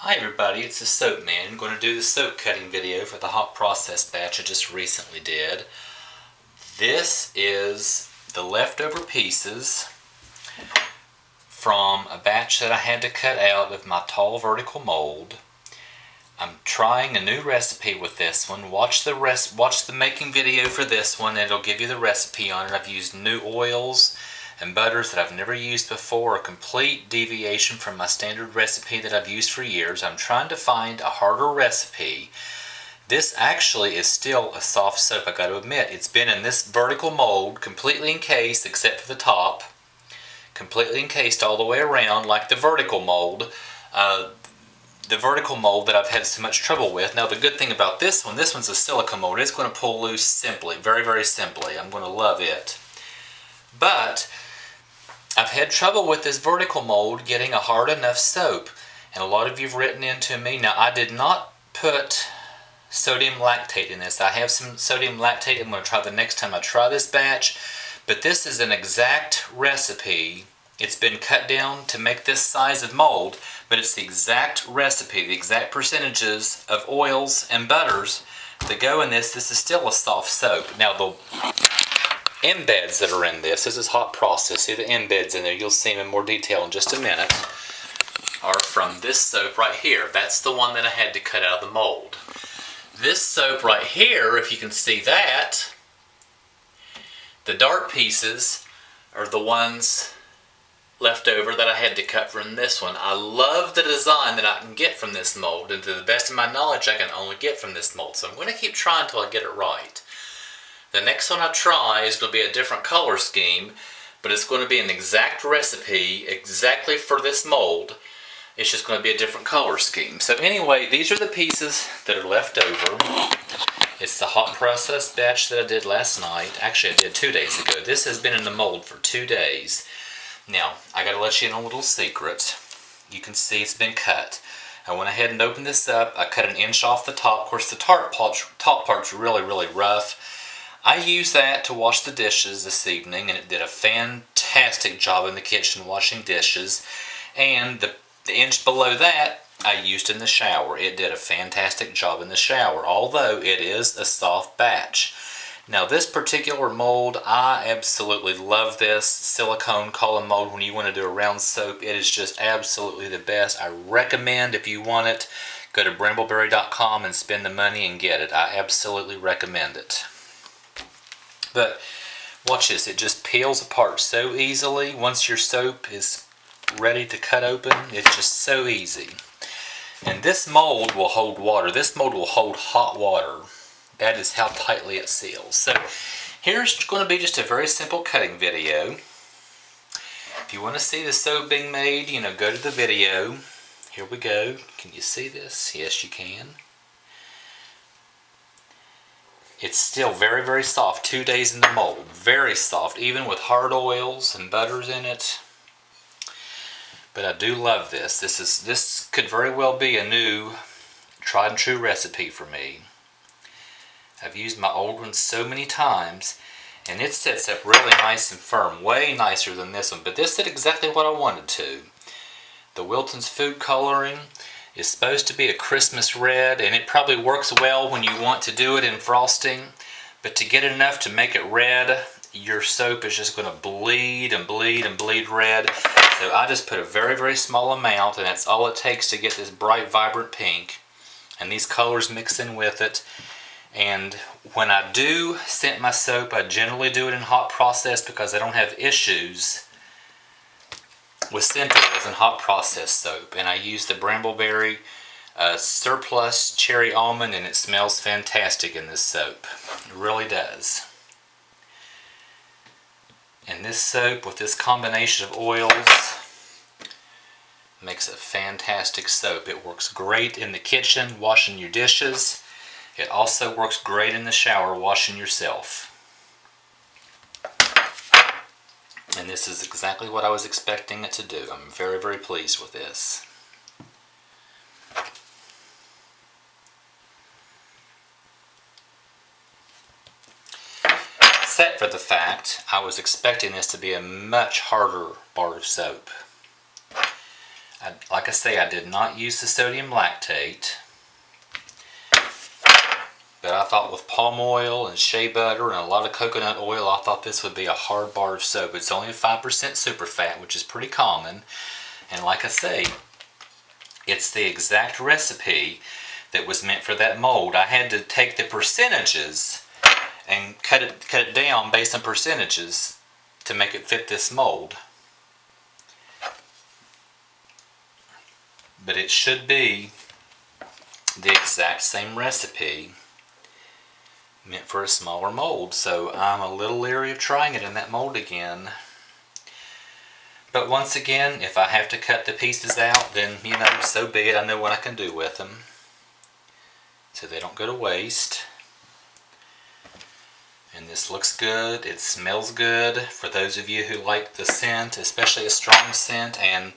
Hi everybody, it's the Soap Man. I'm going to do the soap cutting video for the hot process batch I just recently did. This is the leftover pieces from a batch that I had to cut out of my tall vertical mold. I'm trying a new recipe with this one. Watch the making video for this one and it'll give you the recipe on it. I've used new oils and butters that I've never used before, a complete deviation from my standard recipe that I've used for years. I'm trying to find a harder recipe. This actually is still a soft soap, I got to admit. It's been in this vertical mold, completely encased except for the top, completely encased all the way around like the vertical mold. The vertical mold that I've had so much trouble with. Now the good thing about this one's a silicone mold. It's going to pull loose simply, very, very simply. I'm going to love it. But I've had trouble with this vertical mold getting a hard enough soap. And a lot of you have written into me. Now I did not put sodium lactate in this. I have some sodium lactate I'm going to try the next time I try this batch. But this is an exact recipe. It's been cut down to make this size of mold, but it's the exact recipe, the exact percentages of oils and butters that go in this. This is still a soft soap. Now the embeds that are in this is hot process. See the embeds in there, you'll see them in more detail in just a minute, are from this soap right here. That's the one that I had to cut out of the mold. This soap right here, if you can see that, the dark pieces are the ones left over that I had to cut from this one. I love the design that I can get from this mold, and to the best of my knowledge I can only get from this mold, so I'm going to keep trying until I get it right. The next one I try is going to be a different color scheme, but it's going to be an exact recipe exactly for this mold. It's just going to be a different color scheme. So anyway, these are the pieces that are left over. It's the hot process batch that I did last night. Actually I did 2 days ago. This has been in the mold for 2 days. Now, I gotta let you in a little secret. You can see it's been cut. I went ahead and opened this up. I cut an inch off the top. Of course, the top part's really, really rough. I used that to wash the dishes this evening, and it did a fantastic job in the kitchen washing dishes. And the inch below that, I used in the shower. It did a fantastic job in the shower, although it is a soft batch. Now this particular mold, I absolutely love this silicone column mold when you want to do a round soap. It is just absolutely the best. I recommend, if you want it, go to brambleberry.com and spend the money and get it. I absolutely recommend it. But watch this, it just peels apart so easily. Once your soap is ready to cut open, it's just so easy. And this mold will hold water. This mold will hold hot water. That is how tightly it seals. So here's going to be just a very simple cutting video. If you want to see the soap being made, go to the video. Here we go. Can you see this? Yes, you can. It's still very, very soft. 2 days in the mold. Very soft, even with hard oils and butters in it. But I do love this. This could very well be a new tried and true recipe for me. I've used my old one so many times, and it sets up really nice and firm, way nicer than this one, but this did exactly what I wanted to. The Wilton's food coloring is supposed to be a Christmas red, and it probably works well when you want to do it in frosting, but to get enough to make it red, your soap is just going to bleed and bleed and bleed red. So I just put a very, very small amount, and that's all it takes to get this bright, vibrant pink, and these colors mix in with it. And when I do scent my soap, I generally do it in hot process because I don't have issues with scent oils in hot process soap. And I use the Brambleberry Surplus Cherry Almond, and it smells fantastic in this soap. It really does. And this soap with this combination of oils makes a fantastic soap. It works great in the kitchen washing your dishes. It also works great in the shower washing yourself. And this is exactly what I was expecting it to do. I'm very, very pleased with this. Except for the fact I was expecting this to be a much harder bar of soap. Like I say, I did not use the sodium lactate. But I thought with palm oil and shea butter and a lot of coconut oil, I thought this would be a hard bar of soap. It's only 5% superfat, which is pretty common. And like I say, it's the exact recipe that was meant for that mold. I had to take the percentages and cut it down based on percentages to make it fit this mold. But it should be the exact same recipe meant for a smaller mold, so I'm a little leery of trying it in that mold again. But once again, if I have to cut the pieces out, then, you know, so be it. I know what I can do with them, so they don't go to waste. And this looks good, it smells good. For those of you who like the scent, especially a strong scent, and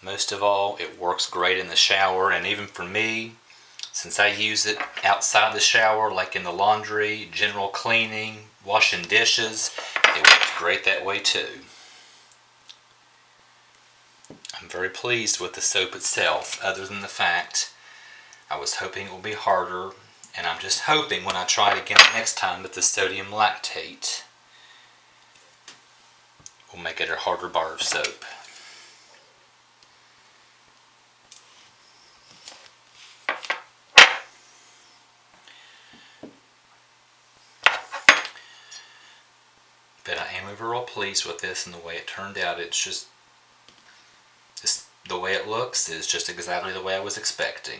most of all, it works great in the shower. And even for me, since I use it outside the shower, like in the laundry, general cleaning, washing dishes, it works great that way too. I'm very pleased with the soap itself, other than the fact I was hoping it would be harder, and I'm just hoping when I try it again next time that the sodium lactate will make it a harder bar of soap. But I am overall pleased with this and the way it turned out. It's just the way it looks is just exactly the way I was expecting.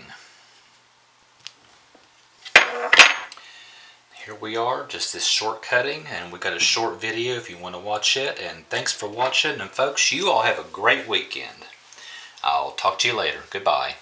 Here we are, just this short cutting, and we got a short video if you want to watch it. And thanks for watching, and folks, you all have a great weekend. I'll talk to you later. Goodbye.